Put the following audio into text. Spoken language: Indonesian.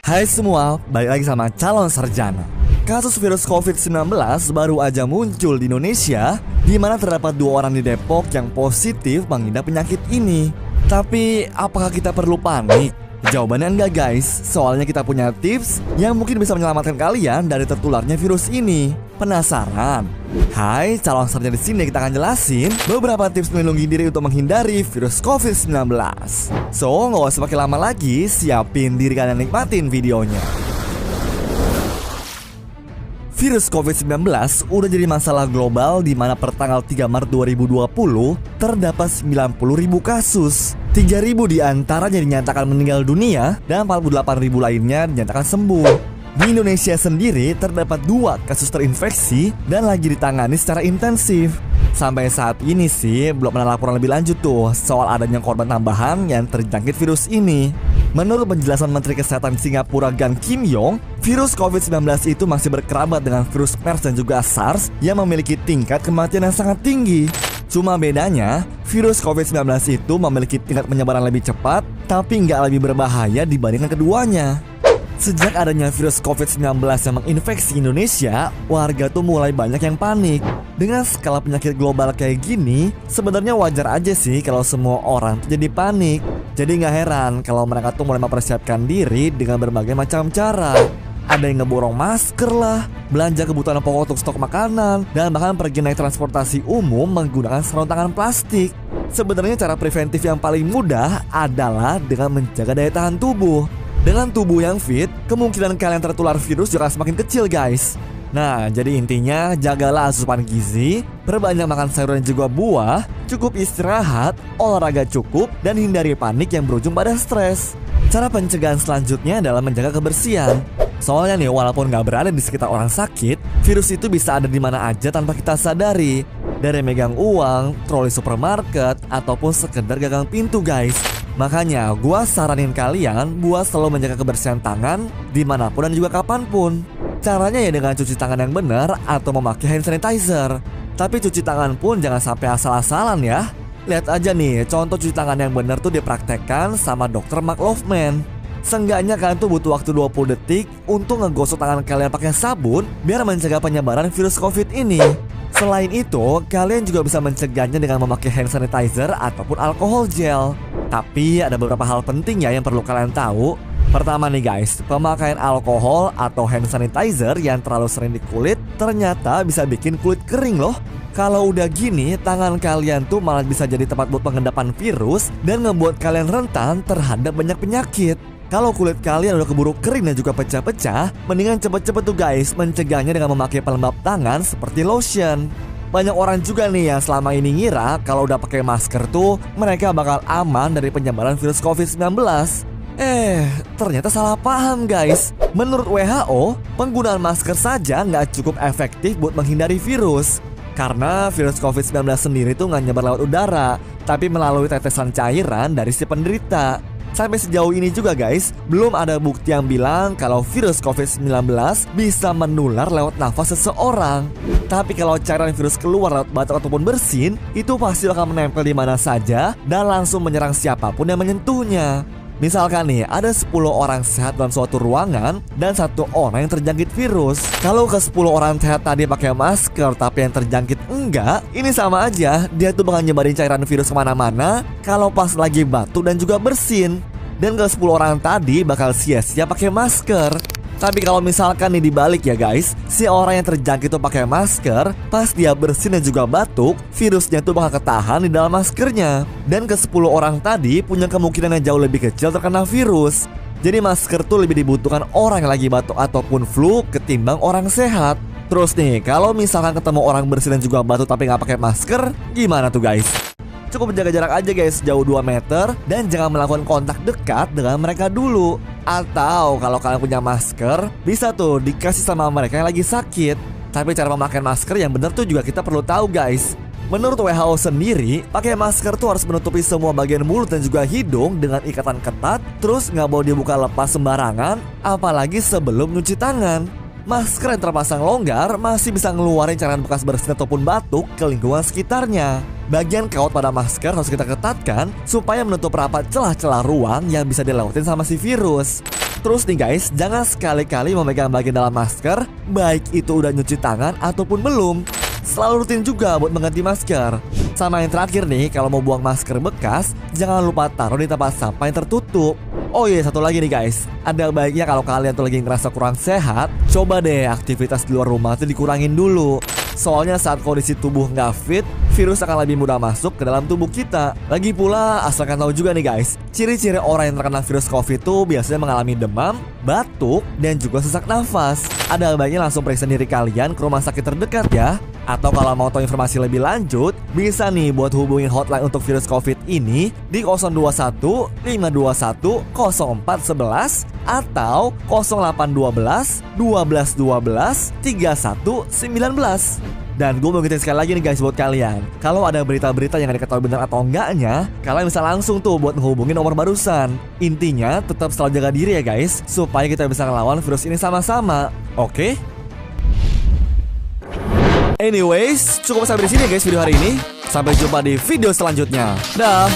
Hai semua, balik lagi sama calon sarjana. Kasus virus COVID-19 baru aja muncul di Indonesia, di mana terdapat 2 orang di Depok yang positif mengidap penyakit ini. Tapi apakah kita perlu panik? Jawabannya enggak guys, soalnya kita punya tips yang mungkin bisa menyelamatkan kalian dari tertularnya virus ini. Penasaran? Hai, calon sarjana, di sini kita akan jelasin beberapa tips melindungi diri untuk menghindari virus COVID-19. So, nggak usah pakai lama lagi, siapin diri kalian nikmatin videonya. Virus COVID-19 udah jadi masalah global di mana per tanggal 3 Maret 2020 terdapat 90.000 kasus. 3.000 diantaranya dinyatakan meninggal dunia dan 48.000 lainnya dinyatakan sembuh. Di Indonesia sendiri terdapat 2 kasus terinfeksi dan lagi ditangani secara intensif. Sampai saat ini sih belum ada laporan lebih lanjut tuh soal adanya korban tambahan yang terjangkit virus ini. Menurut penjelasan Menteri Kesehatan Singapura Gan Kim Yong, virus COVID-19 itu masih berkerabat dengan virus MERS dan juga SARS yang memiliki tingkat kematian yang sangat tinggi. Cuma bedanya, virus COVID-19 itu memiliki tingkat penyebaran lebih cepat, tapi nggak lebih berbahaya dibandingkan keduanya. Sejak adanya virus COVID-19 yang menginfeksi Indonesia, warga tuh mulai banyak yang panik. Dengan skala penyakit global kayak gini, sebenarnya wajar aja sih kalau semua orang tuh jadi panik. Jadi nggak heran kalau mereka tuh mulai mempersiapkan diri dengan berbagai macam cara. Ada yang ngeborong masker lah, belanja kebutuhan pokok untuk stok makanan, dan bahkan pergi naik transportasi umum menggunakan sarung tangan plastik. Sebenarnya cara preventif yang paling mudah adalah dengan menjaga daya tahan tubuh. Dengan tubuh yang fit, kemungkinan kalian tertular virus juga semakin kecil guys. Nah, jadi intinya jagalah asupan gizi, perbanyak makan sayur dan juga buah, cukup istirahat, olahraga cukup, dan hindari panik yang berujung pada stres. Cara pencegahan selanjutnya adalah menjaga kebersihan. Soalnya nih, walaupun gak berada di sekitar orang sakit, virus itu bisa ada di mana aja tanpa kita sadari. Dari megang uang, troli supermarket, ataupun sekedar gagang pintu guys. Makanya gua saranin kalian buat selalu menjaga kebersihan tangan dimanapun dan juga kapanpun. Caranya ya dengan cuci tangan yang benar atau memakai hand sanitizer. Tapi cuci tangan pun jangan sampai asal-asalan ya. Lihat aja nih, contoh cuci tangan yang benar tuh dipraktekkan sama dokter Mark Lofman. Seenggaknya kalian tuh butuh waktu 20 detik untuk ngegosok tangan kalian pakai sabun biar mencegah penyebaran virus COVID ini. Selain itu, kalian juga bisa mencegahnya dengan memakai hand sanitizer ataupun alkohol gel. Tapi ada beberapa hal penting ya yang perlu kalian tahu. Pertama nih guys, pemakaian alkohol atau hand sanitizer yang terlalu sering di kulit ternyata bisa bikin kulit kering loh. Kalau udah gini, tangan kalian tuh malah bisa jadi tempat buat pengendapan virus dan ngebuat kalian rentan terhadap banyak penyakit. Kalau kulit kalian udah keburu kering dan juga pecah-pecah, mendingan cepet-cepet tuh guys mencegahnya dengan memakai pelembab tangan seperti lotion. Banyak orang juga nih yang selama ini ngira kalau udah pakai masker tuh mereka bakal aman dari penyebaran virus COVID-19. Ternyata salah paham guys. Menurut WHO, penggunaan masker saja nggak cukup efektif buat menghindari virus. Karena virus COVID-19 sendiri tuh nggak nyebar lewat udara, tapi melalui tetesan cairan dari si penderita. Sampai sejauh ini juga guys, belum ada bukti yang bilang kalau virus COVID-19 bisa menular lewat nafas seseorang. Tapi kalau cairan virus keluar lewat batuk ataupun bersin, itu pasti akan menempel di mana saja dan langsung menyerang siapapun yang menyentuhnya. Misalkan nih, ada 10 orang sehat dalam suatu ruangan dan 1 orang yang terjangkit virus. Kalau ke 10 orang sehat tadi pakai masker tapi yang terjangkit enggak, ini sama aja, dia tuh bakal nyebarin cairan virus kemana-mana kalau pas lagi batuk dan juga bersin. Dan ke 10 orang tadi bakal sia-sia pakai masker. Tapi kalau misalkan nih dibalik ya guys, si orang yang terjangkit tuh pakai masker, pas dia bersin dan juga batuk, virusnya tuh bakal ketahan di dalam maskernya. Dan ke 10 orang tadi punya kemungkinan yang jauh lebih kecil terkena virus. Jadi masker tuh lebih dibutuhkan orang yang lagi batuk ataupun flu ketimbang orang sehat. Terus nih, kalau misalkan ketemu orang bersin dan juga batuk tapi nggak pakai masker, gimana tuh guys? Cukup jaga jarak aja guys, jauh 2 meter, dan jangan melakukan kontak dekat dengan mereka dulu. Atau kalau kalian punya masker, bisa tuh dikasih sama mereka yang lagi sakit. Tapi cara memakai masker yang benar tuh juga kita perlu tahu guys. Menurut WHO sendiri, pakai masker tuh harus menutupi semua bagian mulut dan juga hidung dengan ikatan ketat. Terus nggak boleh dibuka lepas sembarangan, apalagi sebelum nyuci tangan. Masker yang terpasang longgar masih bisa ngeluarin cairan bekas bersin ataupun batuk ke lingkungan sekitarnya. Bagian kaut pada masker harus kita ketatkan supaya menutup rapat celah-celah ruang yang bisa dilewatin sama si virus. Terus nih guys, jangan sekali-kali memegang bagian dalam masker, baik itu udah nyuci tangan ataupun belum. Selalu rutin juga buat mengganti masker. Sama yang terakhir nih, kalau mau buang masker bekas, jangan lupa taruh di tempat sampah yang tertutup. Oh iya, satu lagi nih guys, ada baiknya kalau kalian tuh lagi ngerasa kurang sehat, coba deh aktivitas di luar rumah tuh dikurangin dulu. Soalnya saat kondisi tubuh nggak fit, virus akan lebih mudah masuk ke dalam tubuh kita. Lagi pula, asalkan tahu juga nih guys, ciri-ciri orang yang terkena virus COVID itu biasanya mengalami demam, batuk, dan juga sesak nafas. Ada baiknya langsung periksa diri kalian ke rumah sakit terdekat ya. Atau kalau mau tahu informasi lebih lanjut, bisa nih buat hubungin hotline untuk virus COVID ini di 021 521 0411 atau 0812 12 12 31 19. Dan gue mau ngingetin sekali lagi nih guys buat kalian, kalau ada berita-berita yang diketahui benar atau enggaknya, kalian bisa langsung tuh buat menghubungi nomor barusan. Intinya tetap selalu jaga diri ya guys, supaya kita bisa ngelawan virus ini sama-sama. Oke? Anyways, cukup sampai di sini guys video hari ini. Sampai jumpa di video selanjutnya. Dah.